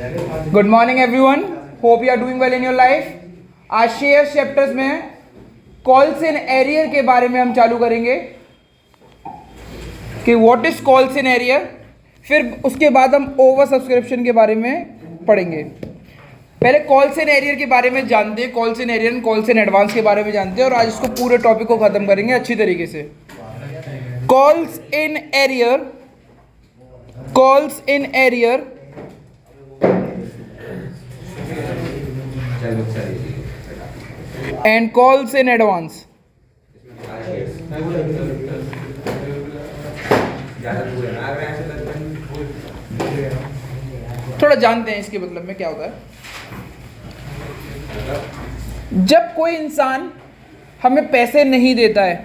Good morning everyone, hope you are doing well in your life. आज share chapters में calls in arrear के बारे में हम चालू करेंगे कि what is calls in arrear. फिर उसके बाद हम ओवर सब्सक्रिप्शन के बारे में पढ़ेंगे। पहले कॉल्स इन एरियर के बारे में जानते हैं, calls in arrear, calls in advance के बारे में जानते हैं और आज इसको पूरे टॉपिक को खत्म करेंगे अच्छी तरीके से। Calls in arrear, calls in arrear and calls in advance। थोड़ा जानते हैं इसके मतलब में क्या होता है। जब कोई इंसान हमें पैसे नहीं देता है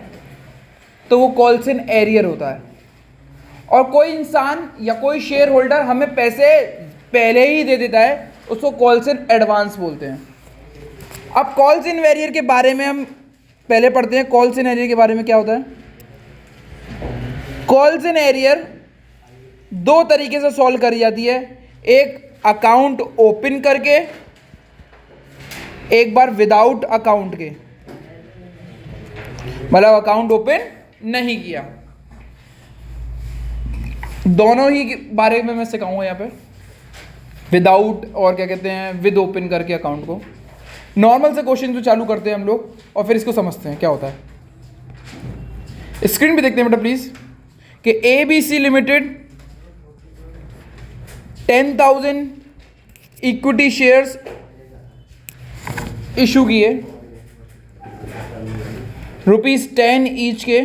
तो वो कॉल्स इन एरियर होता है, और कोई इंसान या कोई शेयर होल्डर हमें पैसे पहले ही दे देता है उसको कॉल्स इन एडवांस बोलते हैं। अब कॉल्स इन एरियर के बारे में हम पहले पढ़ते हैं। कॉल्स इन एरियर के बारे में क्या होता है। कॉल्स इन एरियर दो तरीके से सॉल्व करी जाती है, एक अकाउंट ओपन करके, एक बार विदाउट अकाउंट के, मतलब अकाउंट ओपन नहीं किया। दोनों ही बारे में मैं सिखाऊंगा यहाँ पे, विदाउट और क्या कहते हैं विद ओपन करके अकाउंट को। नॉर्मल से क्वेश्चन तो चालू करते हैं हम लोग और फिर इसको समझते हैं क्या होता है। स्क्रीन पे देखते हैं बेटा प्लीज कि ABC limited 10,000 equity shares issue किए, ₹10 ईच के।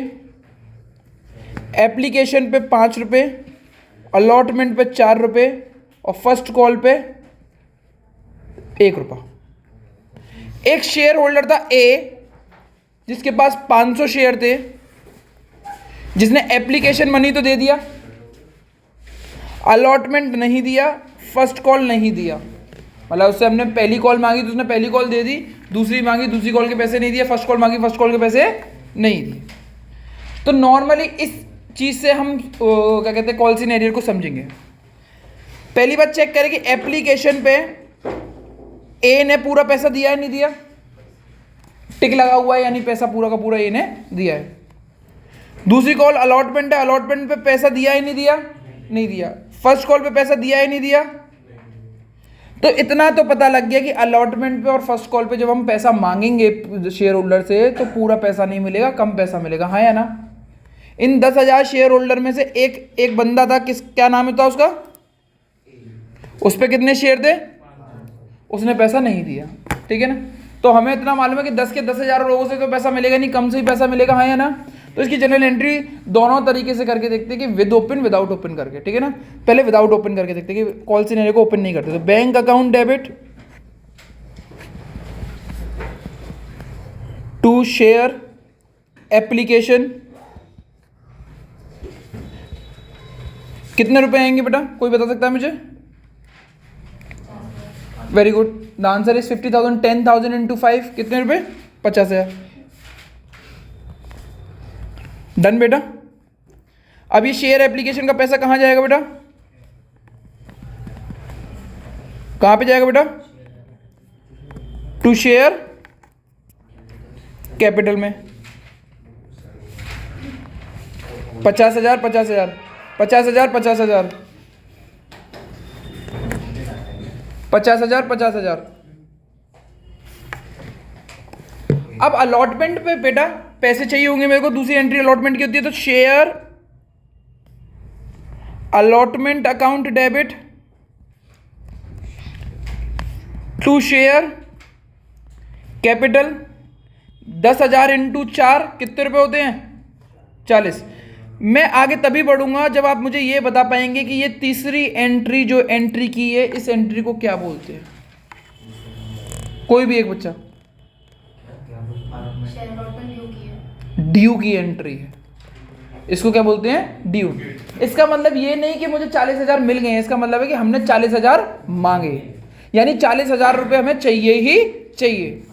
एप्लीकेशन पे 5 रुपये, अलॉटमेंट पे 4 रुपये और फर्स्ट कॉल पे 1 रुपया। एक शेयर होल्डर था ए जिसके पास 500 शेयर थे, जिसने एप्लीकेशन मनी तो दे दिया, अलॉटमेंट नहीं दिया, फर्स्ट कॉल नहीं दिया। मतलब उससे हमने पहली कॉल मांगी तो उसने पहली कॉल दे दी, दूसरी मांगी दूसरी कॉल के पैसे नहीं दिए, फर्स्ट कॉल मांगी फर्स्ट कॉल के पैसे नहीं दिए। तो नॉर्मली इस चीज़ से हम क्या कहते हैं कॉल्स इन एरियर को समझेंगे। पहली बात चेक करें कि एप्लीकेशन पे ए ने पूरा पैसा दिया है नहीं दिया, टिक लगा हुआ है यानी पैसा पूरा का पूरा ए ने दिया है। दूसरी कॉल अलॉटमेंट है, अलॉटमेंट पे पैसा दिया है नहीं दिया, नहीं दिया। फर्स्ट कॉल पे पैसा दिया है नहीं दिया। तो इतना तो पता लग गया कि अलॉटमेंट पे और फर्स्ट कॉल पे जब हम पैसा मांगेंगे शेयर होल्डर से तो पूरा पैसा नहीं मिलेगा, कम पैसा मिलेगा, हाँ या ना। इन 10,000 शेयर होल्डर में से एक बंदा था, क्या नाम था उसका, उस पर कितने शेयर थे, उसने पैसा नहीं दिया, ठीक है ना। तो हमें इतना मालूम है कि 10 के 10,000 लोगों से तो पैसा मिलेगा नहीं, कम से ही पैसा मिलेगा, हाँ या ना। तो इसकी जनरल एंट्री दोनों तरीके से करके देखते हैं कि विद ओपन विदाउट ओपन करके, ठीक है ना। पहले विदाउट ओपन करके देखते हैं कि कॉल इन एरियर को ओपन नहीं करते। तो bank account debit to share application, कितने रुपए आएंगे बेटा, कोई बता सकता है मुझे। Very good, the answer is 50,000। 10,000 into 5 कितने रुपए, 50,000। डन बेटा। अब ये शेयर एप्लीकेशन का पैसा कहां जाएगा बेटा, कहां पे जाएगा बेटा, टू शेयर कैपिटल में। 50,000 50,000 50,000 50,000 50,000 50,000। अब अलॉटमेंट पे बेटा पैसे चाहिए होंगे मेरे को, दूसरी एंट्री अलॉटमेंट की होती है। तो share allotment account debit to share capital. 10,000 into 4 कितने रुपए होते हैं, 40। मैं आगे तभी बढ़ूंगा जब आप मुझे ये बता पाएंगे कि ये तीसरी एंट्री जो एंट्री की है इस एंट्री को क्या बोलते हैं। कोई भी एक बच्चा, ड्यू की एंट्री है, इसको क्या बोलते हैं, ड्यू। इसका मतलब ये नहीं कि मुझे 40,000 मिल गए हैं, इसका मतलब है कि हमने 40,000 मांगे, यानी 40,000 रुपये हमें चाहिए ही चाहिए।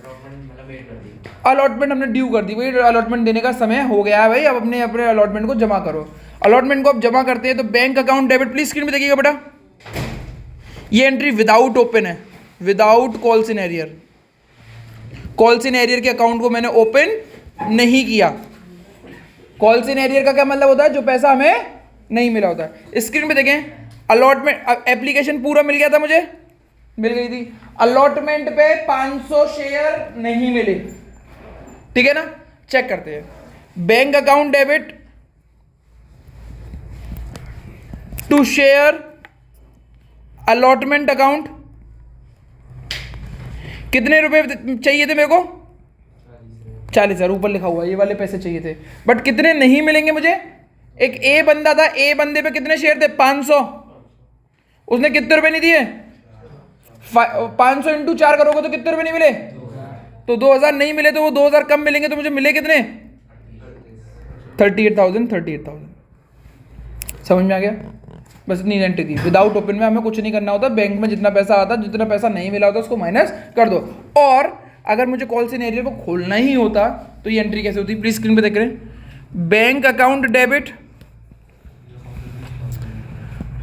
अलॉटमेंट हमने ड्यू कर दी, भाई अलॉटमेंट देने का समय हो गया है भाई, अब अपने अपने अलॉटमेंट को जमा करो। अलॉटमेंट को अब जमा करते हैं तो bank account debit, please screen पे देखिएगा बेटा, ये एंट्री विदाउट ओपन है, without calls in arrear. Calls in arrear के अकाउंट को मैंने ओपन नहीं किया। कॉल्स इन एरियर का क्या मतलब होता है? जो पैसा हमें नहीं मिला होता है। स्क्रीन पे देखें, अलॉटमेंट एप्लीकेशन पूरा मिल गया था, मुझे मिल गई थी। अलॉटमेंट पे 500 शेयर नहीं मिले, ठीक है ना। चेक करते हैं। Bank account debit to share allotment account, कितने रुपए चाहिए थे मेरे को? 40,000 ऊपर लिखा हुआ, ये वाले पैसे चाहिए थे। बट कितने नहीं मिलेंगे मुझे? एक ए बंदा था, ए बंदे पे कितने शेयर थे? 500। उसने कितने रुपए नहीं दिए? 500 इंटू 4 करोगे तो कितने रुपए नहीं मिले? तो 2,000 नहीं मिले, तो वो 2,000 कम मिलेंगे, तो मुझे मिले कितने? 38,000। समझ में आ गया? बस इतनी एंट्री थी। विदाउट ओपन में हमें कुछ नहीं करना होता। बैंक में जितना पैसा आता, जितना पैसा नहीं मिला होता उसको माइनस कर दो। और अगर मुझे कॉल्स इन एरियर को खोलना ही होता तो ये एंट्री कैसे होती? प्लीज स्क्रीन पे देख रहे हैं। Bank account debit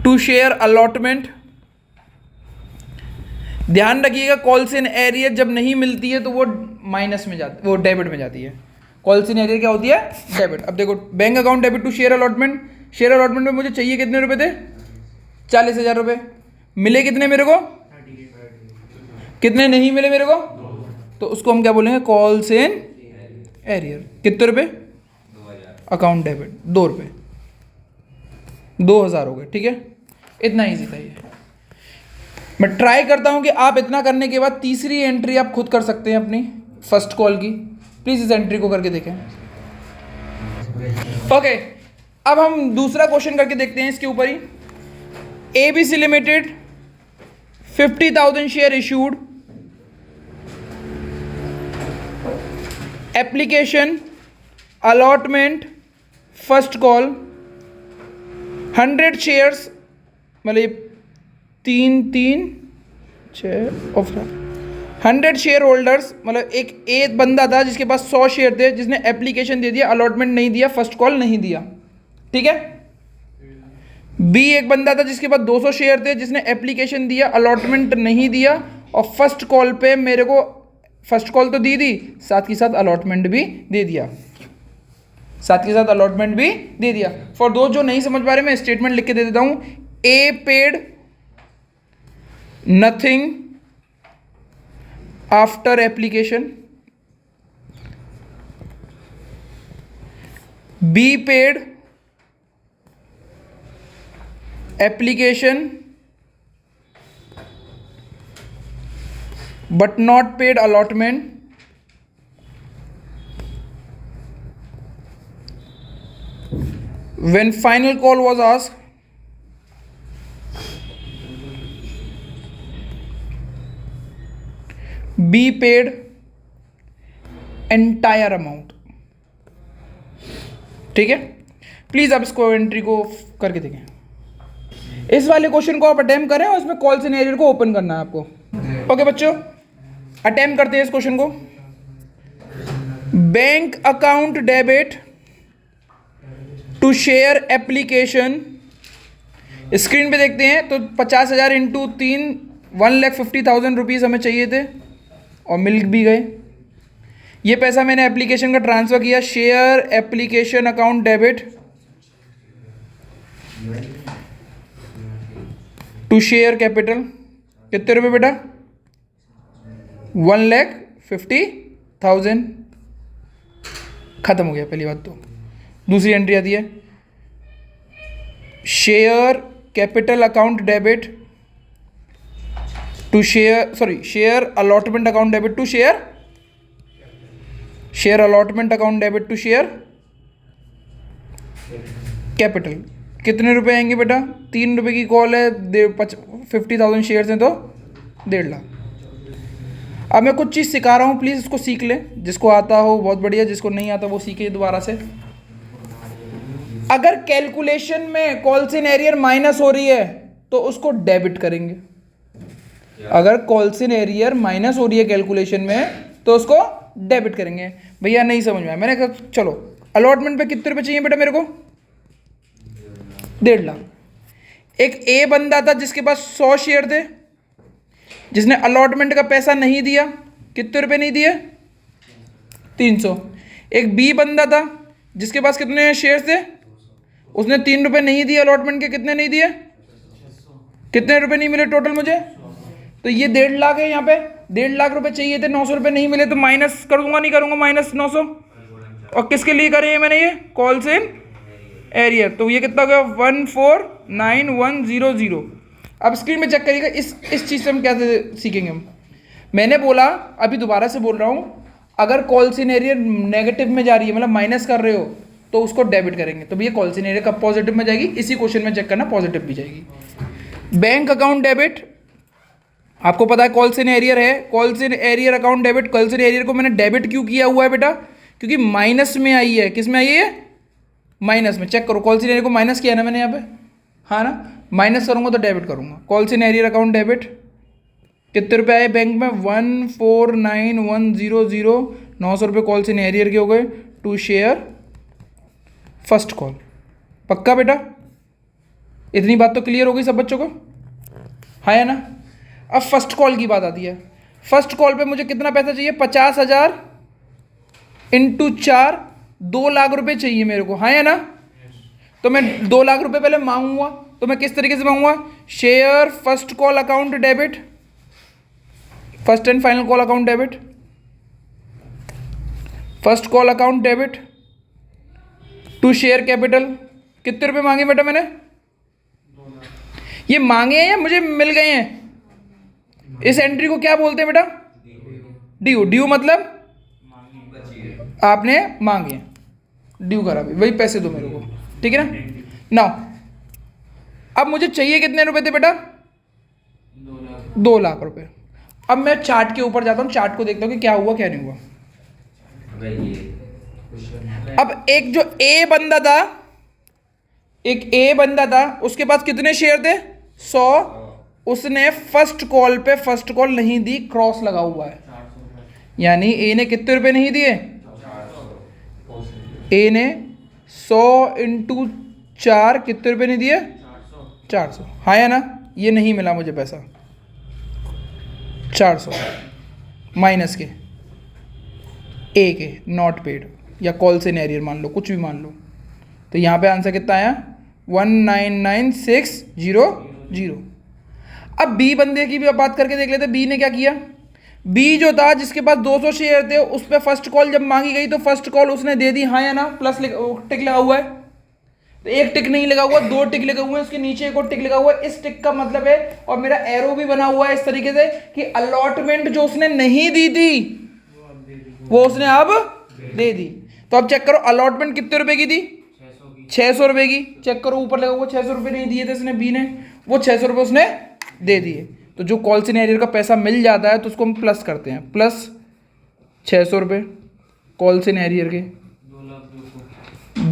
to share allotment. ध्यान रखिएगा, कॉल्स इन एरियर जब नहीं मिलती है तो वो माइनस में जाती, वो डेबिट में जाती है। कॉल्स इन एरियर क्या होती है? डेबिट। अब देखो, bank account debit to share allotment. Share allotment में मुझे चाहिए कितने रुपए थे? 40,000 रुपए। मिले कितने मेरे को? कितने नहीं मिले मेरे को? तो उसको हम क्या बोलेंगे? Calls in arrear. कितने रुपए? अकाउंट डेबिट 2 रुपए, 2,000 हो गए, ठीक है। इतना ईजी था ये। मैं ट्राई करता हूं कि आप इतना करने के बाद तीसरी एंट्री आप खुद कर सकते हैं अपनी फर्स्ट कॉल की। प्लीज इस एंट्री को करके देखें। ओके, अब हम दूसरा क्वेश्चन करके देखते हैं इसके ऊपर ही। ABC limited 50,000 share issued, application allotment first call 100 shares, मतलब ये 3 ऑफ 100 शेयर होल्डर्स, मतलब एक बंदा था जिसके पास 100 शेयर थे, जिसने एप्लीकेशन दे दिया, अलॉटमेंट नहीं दिया, फर्स्ट कॉल नहीं दिया, ठीक है। बी एक बंदा था जिसके पास 200 शेयर थे, जिसने एप्लीकेशन दिया, अलॉटमेंट नहीं दिया, और फर्स्ट कॉल पे मेरे को फर्स्ट कॉल तो दी साथ के साथ अलॉटमेंट भी दे दिया, फॉर दोस्त जो नहीं समझ पा रहे मैं स्टेटमेंट लिख के दे देता हूं। A paid nothing after application, B paid application but not paid allotment, when final call was asked, B paid entire amount, ठीक है। प्लीज आप इसको एंट्री को करके देखें। इस वाले क्वेश्चन को आप अटेम्प्ट करें और इसमें कॉल सिनेरियो को ओपन करना है आपको। ओके बच्चों, अटेम्प्ट करते हैं इस क्वेश्चन को। Bank account debit to share application, screen पे देखते हैं तो 50,000 इंटू 3 1,50,000 रुपीज़ हमें चाहिए थे और मिल भी गए। ये पैसा मैंने एप्लीकेशन का ट्रांसफ़र किया। Share application account debit to share capital, कितने रुपए बेटा? 1,50,000। खत्म हो गया पहली बात तो। दूसरी एंट्री आती है share capital account debit to share allotment account debit to share allotment account debit to share capital. कितने रुपए आएंगे बेटा? 3 रुपए की कॉल है, 50,000 शेयर्स हैं तो 1.5 लाख। अब मैं कुछ चीज़ सिखा रहा हूँ, प्लीज़ इसको सीख ले। जिसको आता हो बहुत बढ़िया, जिसको नहीं आता वो सीखे दोबारा से। अगर कैलकुलेशन में कॉल्स इन एरियर माइनस हो रही है तो उसको डेबिट करेंगे। अगर कॉल्स इन एरियर माइनस हो रही है कैलकुलेशन में तो उसको डेबिट करेंगे। भैया नहीं समझ में आया, मैंने कहा चलो अलॉटमेंट पे कितने रुपए चाहिए बेटा मेरे को? 1.5 लाख। एक ए बंदा था जिसके पास 100 शेयर थे, जिसने अलॉटमेंट का पैसा नहीं दिया, कितने रुपए नहीं दिए? 300। एक बी बंदा था जिसके पास कितने शेयर थे, उसने 3 रुपए नहीं दिए अलॉटमेंट के, कितने नहीं दिए, कितने रुपए नहीं मिले टोटल मुझे? तो ये 1.5 लाख है, यहाँ पे 1.5 लाख रुपए चाहिए थे, 900 रुपए नहीं मिले, तो माइनस कर दूंगा, नहीं करूंगा माइनस 900। और किसके लिए करे है मैंने ये? Calls in arrear. तो ये कितना हो गया? 149100। अब स्क्रीन में चेक करिएगा, इस चीज़ से हम कैसे सीखेंगे हम। मैंने बोला, अभी दोबारा से बोल रहा हूँ, अगर कॉल्स इन एरियर नेगेटिव में जा रही है, मतलब माइनस कर रहे हो, तो उसको डेबिट करेंगे। तो भैया कॉल्स इन एरियर कब पॉजिटिव में जाएगी? इसी क्वेश्चन में चेक करना, पॉजिटिव भी जाएगी। बैंक अकाउंट डेबिट, आपको पता है कॉल्स इन एरियर है, calls in arrear account debit. Calls in arrear को मैंने डेबिट क्यों किया हुआ है बेटा? क्योंकि माइनस में आई है। किस में आई है? माइनस में। चेक करो, कॉल्स इन एरियर को माइनस किया ना मैंने यहाँ पे, हाँ ना? माइनस करूंगा तो डेबिट करूंगा। Calls in arrear account debit, कितने रुपए आए बैंक में? 149100। 900 रुपये कॉल्स इन एरियर के हो गए टू शेयर फर्स्ट कॉल। पक्का बेटा? इतनी बात तो क्लियर हो गई सब बच्चों को, हाँ या ना? अब फर्स्ट कॉल की बात आती है। फर्स्ट कॉल पे मुझे कितना पैसा चाहिए? 50,000 इंटू 4, 2 लाख रुपए चाहिए मेरे को, हाँ या ना? तो मैं 2 लाख रुपए पहले मांगूंगा, तो मैं किस तरीके से मांगूंगा? Share first call account debit, first and final call account debit, first call account debit to share capital. कितने रुपए मांगे बेटा मैंने? ये मांगे हैं या मुझे मिल गए हैं? इस एंट्री को क्या बोलते हैं बेटा? ड्यू। ड्यू मतलब आपने मांगे हैं, ड्यू करा भी, वही पैसे दो मेरे को, ठीक है ना? नाउ अब मुझे चाहिए कितने रुपए थे बेटा? 2 लाख रुपए। अब मैं चार्ट के ऊपर जाता हूँ, चार्ट को देखता हूँ कि क्या हुआ क्या नहीं हुआ। अब एक जो ए बंदा था, एक ए बंदा था, उसके पास कितने शेयर थे? 100। उसने फर्स्ट कॉल पे फर्स्ट कॉल नहीं दी, क्रॉस लगा हुआ है, यानी ए ने कितने रुपए नहीं दिए? ए ने 100 इंटू 4 कितने रुपए नहीं दिए? 400, हाँ या ना? ये नहीं मिला मुझे पैसा, 400 माइनस के, ए के नॉट पेड, या कॉल्स इन एरियर मान लो, कुछ भी मान लो। तो यहाँ पे आंसर कितना आया? 199600। अब बी बंदे की भी बात करके देख लेते। बी ने क्या किया? बी जो था, जिसके पास 200 शेयर थे, उस पर फर्स्ट कॉल जब मांगी गई तो फर्स्ट कॉल उसने दे दी, हाँ या ना? प्लस टिक लगा हुआ है, तो एक टिक नहीं लगा हुआ, 2 टिक लगे हुए हैं, उसके नीचे एक और टिक लगा हुआ है। इस टिक का मतलब है, और मेरा एरो भी बना हुआ है इस तरीके से, कि अलॉटमेंट जो उसने नहीं दी थी वो उसने अब दे दी। तो अब चेक करो, अलॉटमेंट कितने रुपए की थी? 600 रुपए की। चेक करो ऊपर लगा हुआ, 600 रुपए नहीं दिए थे इसने, बी ने, वो 600 रुपए उसने दे दिए। तो जो कॉल्स इन एरियर का पैसा मिल जाता है तो उसको हम प्लस करते हैं, प्लस 600 रुपये कॉल्स इन एरियर के,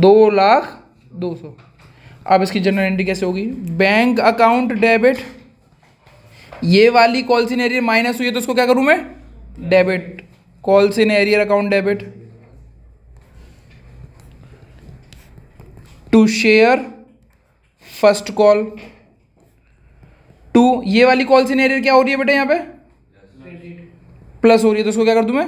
2,02,000। अब इसकी जनरल एंट्री कैसे होगी? बैंक अकाउंट डेबिट, ये वाली कॉल्स इन एरियर माइनस हुई है तो उसको क्या करूं मैं? Debit. Calls in arrear account debit to share first call to, ये वाली कॉल्स इन एरियर क्या हो रही है बेटा? यहाँ पे प्लस हो रही है, तो उसको क्या कर दूं मैं?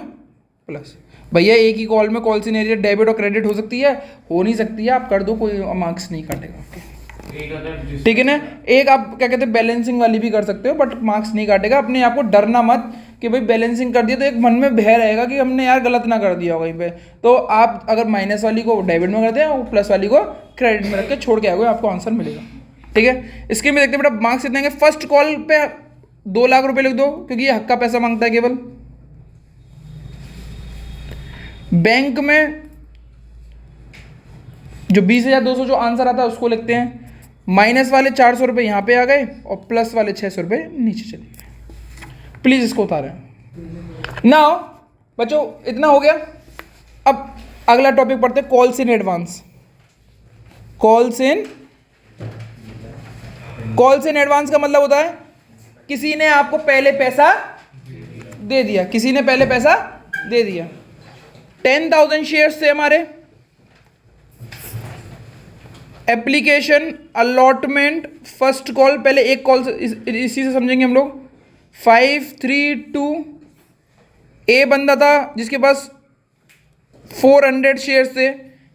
प्लस। भैया एक ही कॉल में कॉल्स इन एरियर डेबिट और क्रेडिट हो सकती है? हो नहीं सकती है, आप कर दो, कोई मार्क्स नहीं काटेगा, ठीक है ना? एक आप क्या कहते हैं बैलेंसिंग वाली भी कर सकते हो, बट मार्क्स नहीं काटेगा। अपने आप को डरना मत कि भाई बैलेंसिंग कर दिया तो एक मन में भय रहेगा कि हमने यार गलत ना कर दिया हो कहीं पे। तो आप अगर माइनस वाली को डेबिट में करते हैं और प्लस वाली को क्रेडिट में रख के छोड़ के आओगे, आपको आंसर मिलेगा, ठीक है? इसके में देखते हैं बेटा मार्क्स कितने हैं। फर्स्ट कॉल पे 2 लाख रुपए लिख दो, क्योंकि ये हक का पैसा मांगता है केवल। बैंक में जो 20,200 जो आंसर आता है उसको लिखते हैं। माइनस वाले 400 रुपये यहाँ पे आ गए और प्लस वाले 600 रुपये नीचे चले गए। प्लीज इसको उतारें ना बच्चों। इतना हो गया। अब अगला टॉपिक पढ़ते हैं, calls in advance. Calls in advance का मतलब होता है किसी ने आपको पहले पैसा दे दिया, किसी ने पहले पैसा दे दिया। 10,000 शेयर्स थे हमारे, एप्लीकेशन, अलॉटमेंट, फर्स्ट कॉल। पहले एक कॉल इसी से समझेंगे हम लोग। 532। ए बंदा था जिसके पास 400 शेयर्स थे,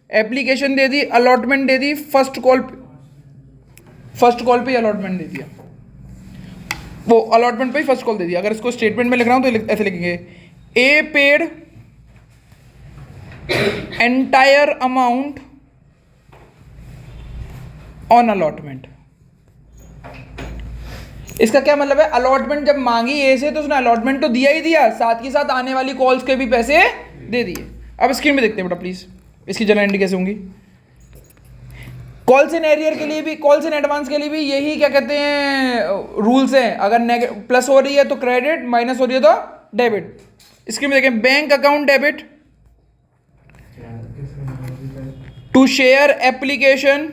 एप्लीकेशन दे दी, अलॉटमेंट दे दी, फर्स्ट कॉल पे अलॉटमेंट दे दिया, वो अलॉटमेंट पे ही फर्स्ट कॉल दे दिया। अगर इसको स्टेटमेंट में लिख रहा हूं तो ऐसे लिखेंगे, A paid entire amount on allotment. इसका क्या मतलब है, अलॉटमेंट जब मांगी ए से तो उसने अलॉटमेंट तो दिया ही दिया, साथ के साथ आने वाली कॉल्स के भी पैसे दे दिए। अब स्क्रीन पे देखते हैं बेटा प्लीज, इसकी जनरल एंट्री कैसे होंगी। कॉल्स इन एरियर के लिए भी, कॉल्स इन एडवांस के लिए भी यही क्या कहते हैं रूल्स हैं। अगर प्लस हो रही है तो क्रेडिट, माइनस हो रही है तो डेबिट। स्क्रीन में देखें, bank account debit to share application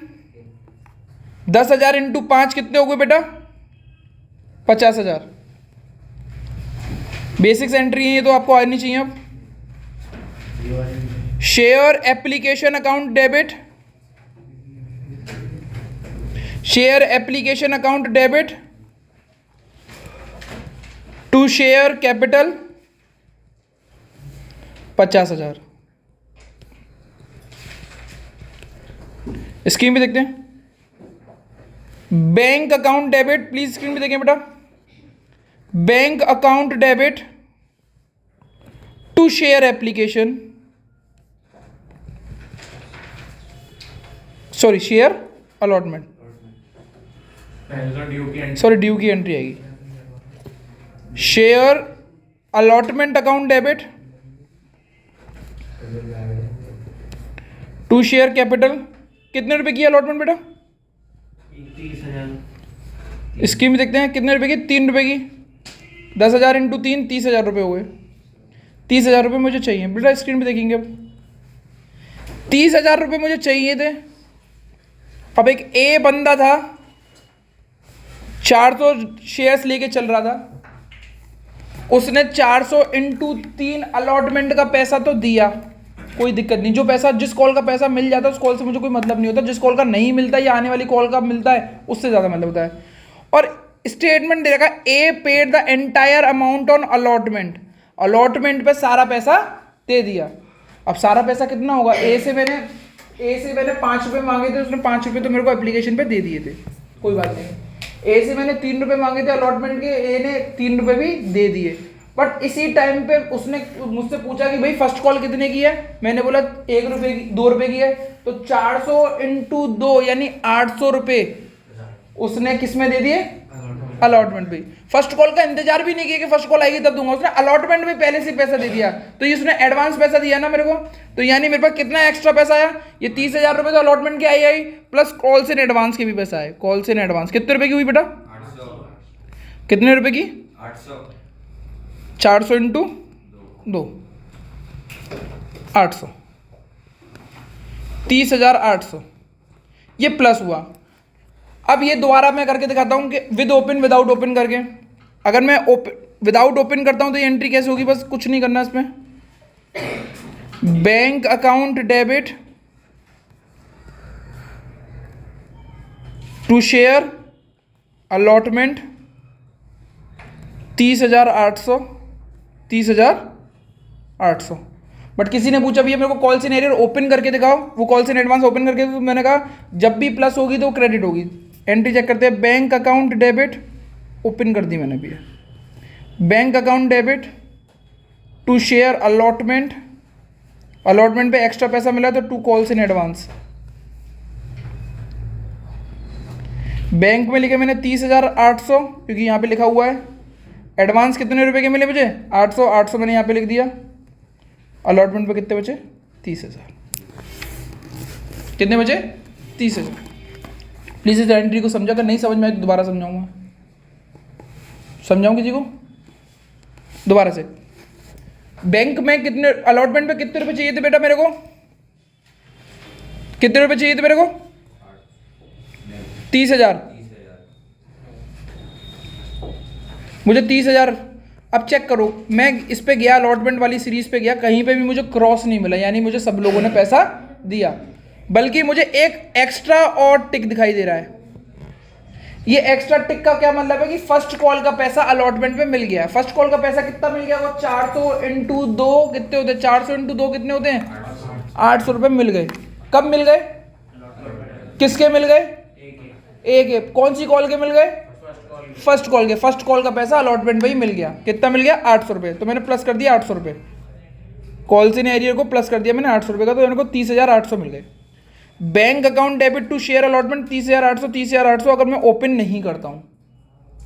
10,000 into 5 कितने हो गए बेटा, 50,000। बेसिक्स एंट्री है ये तो आपको आनी चाहिए। अब share application account debit, share application account debit to share capital 50,000। Screen पे देखते हैं, bank account debit, please screen पे देखें बेटा, bank account debit to share application, sorry share allotment, sorry due की एंट्री आएगी। Share allotment account debit to share capital, कितने रुपए की अलॉटमेंट बेटा, 30,000। स्कीम देखते हैं कितने रुपए की, 3 रुपए की, 10,000 इंटू 3, 30,000 रुपये हो गए। 30,000 रुपये मुझे चाहिए बेटा, स्क्रीन पे देखेंगे। अब 30,000 रुपये मुझे चाहिए थे। अब एक ए बंदा था, 400 शेयर्स लेके चल रहा था, उसने 400 इंटू 3 अलॉटमेंट का पैसा तो दिया, कोई दिक्कत नहीं। जो पैसा, जिस कॉल का पैसा मिल जाता है उस कॉल से मुझे कोई मतलब नहीं होता, जिस कॉल का नहीं मिलता या आने वाली कॉल का मिलता है उससे ज़्यादा मतलब होता है। और स्टेटमेंट दे रखा है, A paid the entire amount on allotment, allotment पे सारा पैसा दे दिया। अब सारा पैसा कितना होगा, ए से मैंने 5 रुपये मांगे थे, उसने 5 रुपये तो मेरे को एप्लीकेशन पे दे दिए थे, कोई बात नहीं। ए से मैंने 3 रुपये मांगे थे अलॉटमेंट के, ए ने 3 रुपये भी दे दिए। बट इसी टाइम पे उसने मुझसे पूछा कि भाई फर्स्ट कॉल कितने की है, मैंने बोला 1 रुपये की, 2 रुपये की है, तो 400 इंटू 2 यानी 800 रुपये उसने किस में दे दिए, अलॉटमेंट पे। फर्स्ट कॉल का इंतजार भी नहीं किया कि फर्स्ट कॉल आएगी तब दूंगा, उसने अलॉटमेंट में पहले से पैसा दे दिया। तो ये उसने एडवांस पैसा दिया ना मेरे को, तो यानी मेरे पास कितना एक्स्ट्रा पैसा आया, ये 30,000 रुपये तो अलॉटमेंट के आई प्लस कॉल्स इन एडवांस के भी पैसा आए। कॉल्स इन एडवांस कितने रुपए की हुई बेटा, 800। कितने रुपए की, 800। 400 इंटू 2, 800, 30,800 ये प्लस हुआ। अब ये दोबारा मैं करके दिखाता हूँ कि विद ओपन विदाउट ओपन करके। अगर मैं विदाउट ओपन करता हूँ तो ये एंट्री कैसे होगी, बस कुछ नहीं करना इसमें। Bank account debit to share allotment 30,800, 30,800। But किसी ने पूछा भैया मेरे को कॉल इन एरियर ओपन करके दिखाओ, वो कॉल इन एडवांस ओपन करके, तो मैंने कहा जब भी प्लस होगी तो क्रेडिट होगी। एंट्री चेक करते हैं, बैंक अकाउंट डेबिट ओपन कर दी मैंने भी, bank account debit to share allotment, allotment पे एक्स्ट्रा पैसा मिला तो 2 कॉल्स इन एडवांस। बैंक में लिखा मैंने 30,800 क्योंकि यहाँ पे लिखा हुआ है। एडवांस कितने रुपए के मिले मुझे, 800, 800 मैंने यहाँ पे लिख दिया। अलॉटमेंट पे कितने बचे, 30,000। कितने बचे, 30,000। प्लीज़ इस एंट्री को समझा, अगर नहीं समझ में आए तो दोबारा समझाऊंगा, समझाऊं किसी को दोबारा से। बैंक में कितने, अलॉटमेंट पे कितने रुपए चाहिए थे बेटा मेरे को, कितने रुपए चाहिए थे मेरे को, 30,000। मुझे 30,000। अब चेक करो, मैं इस पे गया, अलॉटमेंट वाली सीरीज पे गया, कहीं पे भी मुझे क्रॉस नहीं मिला, यानी मुझे सब लोगों ने पैसा दिया, बल्कि मुझे एक एक्स्ट्रा और टिक दिखाई दे रहा है। ये एक्स्ट्रा टिक का क्या मतलब है कि फर्स्ट कॉल का पैसा अलॉटमेंट में मिल गया है। फर्स्ट कॉल का पैसा कितना मिल गया, वो 400 इंटू 2 कितने होते हैं, 400 इंटू 2 कितने होते हैं, 800 रुपये मिल गए। कब मिल गए, किसके मिल गए, एक कौन सी कॉल के मिल गए, फर्स्ट कॉल के। फर्स्ट कॉल का पैसा अलॉटमेंट में ही मिल गया, कितना मिल गया, 800 रुपये। तो मैंने प्लस कर दिया 800 रुपये, कॉल से एरियर को प्लस कर दिया मैंने 800 रुपये का, तो इनको 30,800 मिल गए। Bank account debit to share allotment 30,800 अगर मैं ओपन नहीं करता हूँ,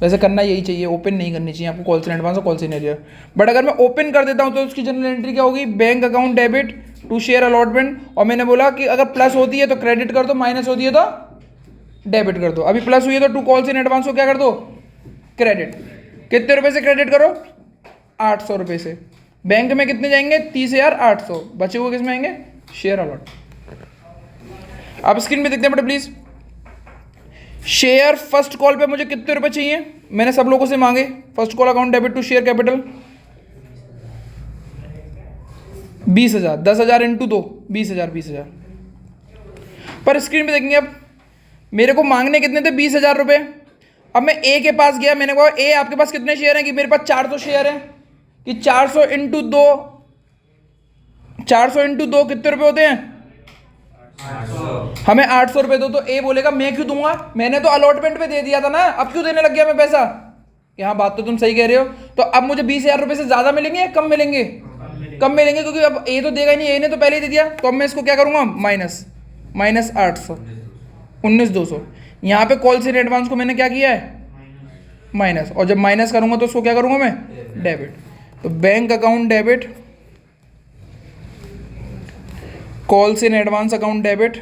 वैसे करना यही चाहिए, ओपन नहीं करनी चाहिए आपको कॉल से एडवांस और कॉल से एरियर, बट अगर मैं ओपन कर देता हूँ तो उसकी जनरल एंट्री क्या होगी, bank account debit to share allotment. और मैंने बोला कि अगर प्लस होती है तो क्रेडिट कर दो, माइनस होती है तो डेबिट कर दो। अभी प्लस हुई है तो टू कॉल इन एडवांस को क्या कर दो, क्रेडिट। कितने रुपए से क्रेडिट करो, 800 रुपये से। बैंक में कितने जाएंगे, 30,800, बचे हुए किस में आएंगे, शेयर अलॉट। आप स्क्रीन पे देखते हैं बेटा प्लीज। शेयर फर्स्ट कॉल पे मुझे कितने रुपए चाहिए, मैंने सब लोगों से मांगे। First call account debit to share capital 20,000, 10,000 into 2 20,000। पर स्क्रीन पे देखेंगे अब मेरे को मांगने कितने थे, 20,000 रुपये। अब मैं ए के पास गया, मैंने कहा ए आपके पास कितने शेयर हैं, कि मेरे पास 400 शेयर हैं, कि 400 इंटू 2, 400 इंटू 2 कितने रुपए होते हैं, 800। हमें 800 रुपये दो। तो ए बोलेगा मैं क्यों दूंगा, मैंने तो अलॉटमेंट पे दे दिया था ना, अब क्यों देने लग गया मैं पैसा। यहाँ बात तो तुम सही कह रहे हो। तो अब मुझे 20,000 रुपये से ज़्यादा मिलेंगे या कम मिलेंगे, कम मिलेंगे, क्योंकि अब ए तो देगा ही नहीं, ए ने तो पहले ही दे दिया। तो अब मैं इसको क्या करूँगा, माइनस 800, 19,200। यहाँ पे कॉल से एडवांस को मैंने क्या किया है, माइनस, और जब माइनस करूँगा तो उसको क्या करूँगा मैं, डेबिट। तो bank account debit, calls in advance account debit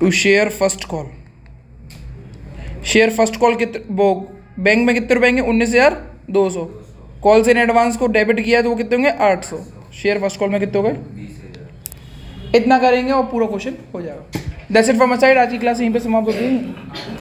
to share first call. Share first call वो बैंक में कितने रुपए आएंगे, 19,200। कॉल्स इन एडवांस को डेबिट किया तो वो कितने होंगे, 800। शेयर फर्स्ट कॉल में कितने हो गए, 20,000। इतना करेंगे और पूरा क्वेश्चन हो जाएगा। That's it from my side. आज की क्लास यहीं पे समाप्त होती है।